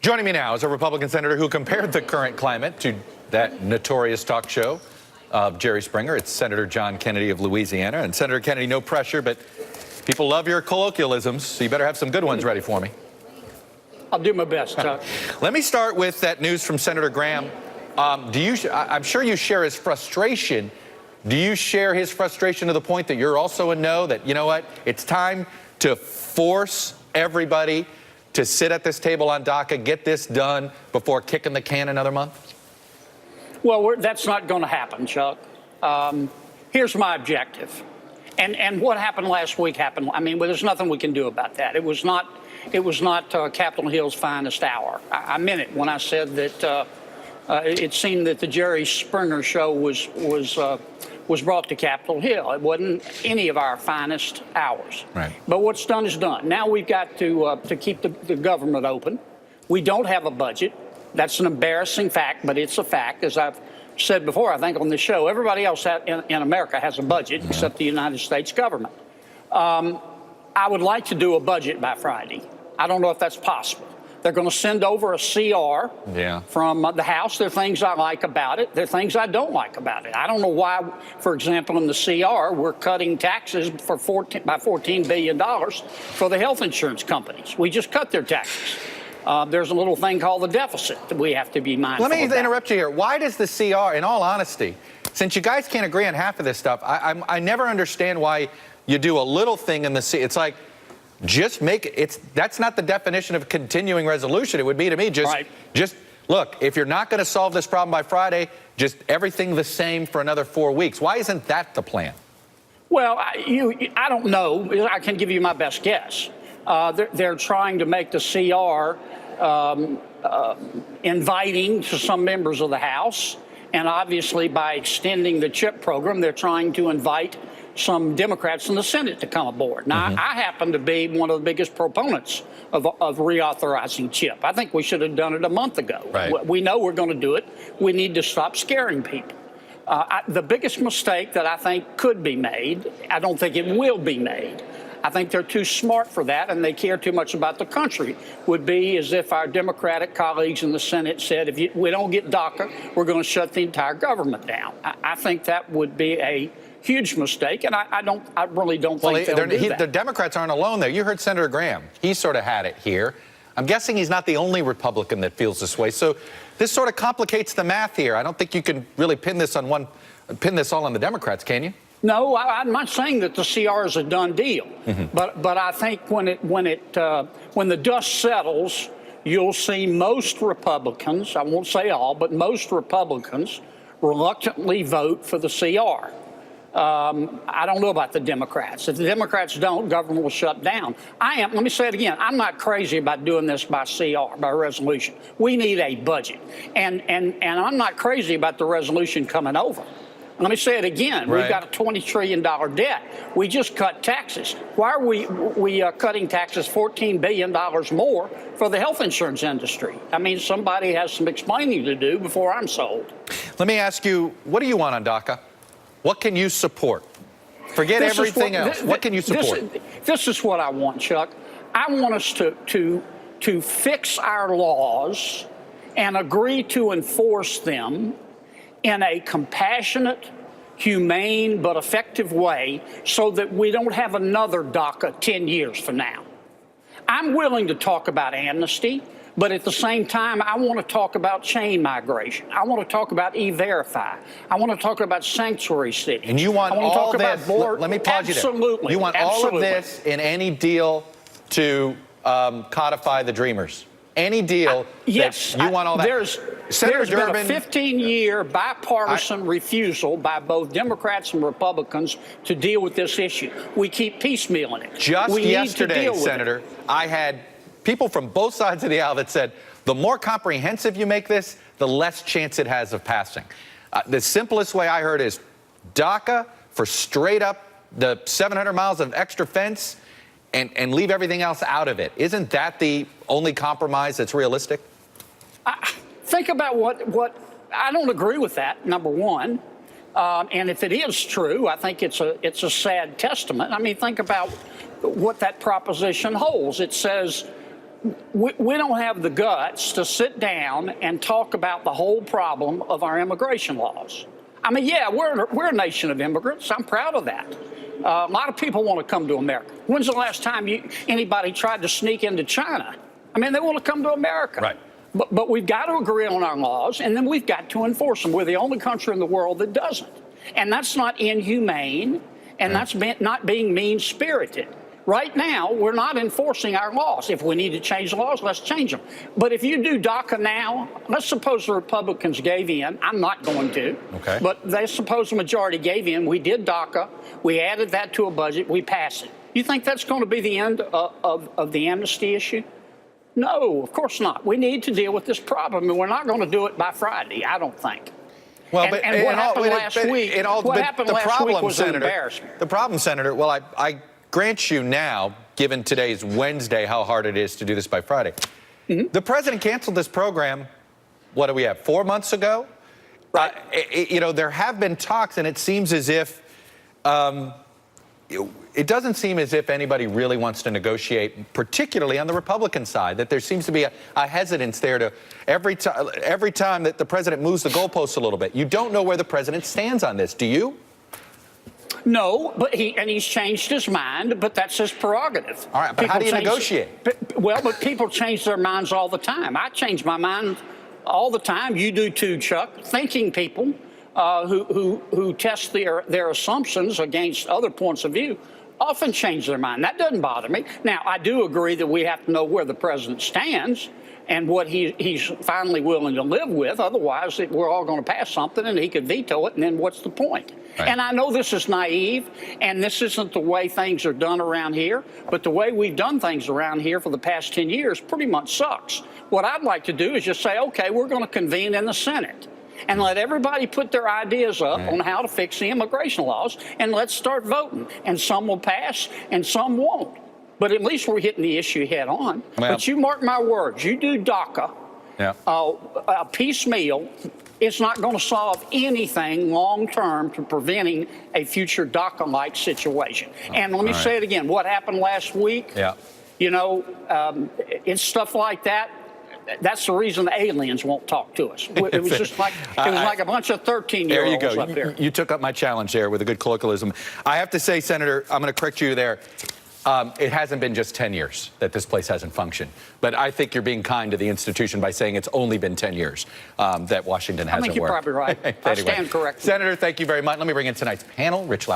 Joining me now is a Republican senator who compared the current climate to that notorious talk show of Jerry Springer. It's Senator John Kennedy of Louisiana. And Senator Kennedy, no pressure, but people love your colloquialisms, so you better have some good ones ready for me. I'll do my best, Chuck. Let me start with that news from Senator Graham. I'm sure you share his frustration. Do you share his frustration to the point that you're also a no, that, you know what, it's time to force everybody to sit at this table on DACA, get this done before kicking the can another month? Well, that's not going to happen, Chuck. Here's my objective. And what happened last week happened. I mean, well, there's nothing we can do about that. It was not Capitol Hill's finest hour. I meant it when I said that it seemed that the Jerry Springer show was brought to Capitol Hill. It wasn't any of our finest hours. Right. But what's done is done. Now we've got to keep the government open. We don't have a budget. That's an embarrassing fact, but it's a fact. As I've said before, I think on this show, everybody else in America has a budget except the United States government. I would like to do a budget by Friday. I don't know if that's possible. They're going to send over a CR from the House. There are things I like about it. There are things I don't like about it. I don't know why, for example, in the CR, we're cutting taxes by $14 billion for the health insurance companies. We just cut their taxes. There's a little thing called the deficit that we have to be mindful of. Let me interrupt you here. Why does the CR, in all honesty, since you guys can't agree on half of this stuff, I never understand why you do a little thing in the CR. It's like, just make it. That's not the definition of continuing resolution. It would be to me just look, if you're not going to solve this problem by Friday, just everything the same for another 4 weeks. Why isn't that the plan? Well, I don't know. I can give you my best guess. They're trying to make the CR inviting to some members of the House. And obviously, by extending the CHIP program, they're trying to invite some Democrats in the Senate to come aboard. Now, I happen to be one of the biggest proponents of reauthorizing CHIP. I think we should have done it a month ago. Right. We know we're going to do it. We need to stop scaring people. The biggest mistake that I think could be made, I don't think it will be made, I think they're too smart for that and they care too much about the country, would be as if our Democratic colleagues in the Senate said, if we don't get DACA, we're going to shut the entire government down. I think that would be a huge mistake, and I really don't think they'll do that. The Democrats aren't alone there. You heard Senator Graham. He sort of had it here. I'm guessing he's not the only Republican that feels this way. So this sort of complicates the math here. I don't think you can really pin this all on the Democrats, can you? No, I'm not saying that the CR is a done deal, but I think when the dust settles, you'll see most Republicans, I won't say all, but most Republicans reluctantly vote for the CR. I don't know about the Democrats. If the Democrats don't, government will shut down. Let me say it again, I'm not crazy about doing this by CR, by resolution. We need a budget. And I'm not crazy about the resolution coming over. Let me say it again. Right. We've got a $20 trillion debt. We just cut taxes. Why are we cutting taxes $14 billion more for the health insurance industry? I mean, somebody has some explaining to do before I'm sold. Let me ask you, what do you want on DACA? What can you support? Forget everything else. What can you support? This is what I want, Chuck. I want us to fix our laws and agree to enforce them in a compassionate, humane, but effective way so that we don't have another DACA 10 years from now. I'm willing to talk about amnesty, but at the same time, I want to talk about chain migration. I want to talk about E-Verify. I want to talk about sanctuary cities. And you want all this, let me pause you there. Absolutely. You want all of this in any deal to codify the Dreamers? Any deal? Yes. You want all that? There's been a 15-year bipartisan refusal by both Democrats and Republicans to deal with this issue. We keep piecemealing it. Just yesterday, Senator, I had people from both sides of the aisle that said, the more comprehensive you make this, the less chance it has of passing. The simplest way I heard is DACA for straight up the 700 miles of extra fence and leave everything else out of it. Isn't that the only compromise that's realistic? Think about what I don't agree with that, number one. And if it is true, I think it's a sad testament. I mean, think about what that proposition holds. It says we don't have the guts to sit down and talk about the whole problem of our immigration laws. I mean, yeah, we're a nation of immigrants. I'm proud of that. A lot of people want to come to America. When's the last time anybody tried to sneak into China? I mean, they want to come to America. Right. But we've got to agree on our laws, and then we've got to enforce them. We're the only country in the world that doesn't. And that's not inhumane, and that's not being mean-spirited. Right now, we're not enforcing our laws. If we need to change the laws, let's change them. But if you do DACA now, let's suppose the Republicans gave in. I'm not going to. Okay. But they suppose the majority gave in. We did DACA. We added that to a budget. We passed it. You think that's going to be the end of the amnesty issue? No, of course not. We need to deal with this problem, and we're not going to do it by Friday, I don't think. Well, and what happened last week was an embarrassment. The problem, Senator, well, I grant you now, given today's Wednesday, how hard it is to do this by Friday. Mm-hmm. The president canceled this program, what do we have, 4 months ago? Right. There have been talks, and it seems as if, it doesn't seem as if anybody really wants to negotiate, particularly on the Republican side, that there seems to be a hesitance there to every time that the president moves the goalposts a little bit. You don't know where the president stands on this, do you? No, but he's changed his mind, but that's his prerogative. All right, but how do you negotiate? But people change their minds all the time. I change my mind all the time. You do too, Chuck. Thinking people who test their assumptions against other points of view often change their mind. That doesn't bother me. Now, I do agree that we have to know where the president stands and what he's finally willing to live with. Otherwise, we're all going to pass something and he could veto it, and then what's the point? Right. And I know this is naive, and this isn't the way things are done around here, but the way we've done things around here for the past 10 years pretty much sucks. What I'd like to do is just say, okay, we're going to convene in the Senate and let everybody put their ideas up on how to fix the immigration laws, and let's start voting. And some will pass and some won't. But at least we're hitting the issue head on. Well, but you mark my words, you do DACA, piecemeal, it's not going to solve anything long-term to preventing a future DACA-like situation. And let me say it again, what happened last week, it's stuff like that. That's the reason the aliens won't talk to us. It was just like a bunch of 13-year-olds up there. You took up my challenge there with a good colloquialism. I have to say, Senator, I'm going to correct you there. It hasn't been just 10 years that this place hasn't functioned. But I think you're being kind to the institution by saying it's only been 10 years that Washington hasn't worked. I think you're probably right. I stand corrected. Senator, thank you very much. Let me bring in tonight's panel. Rich Lau.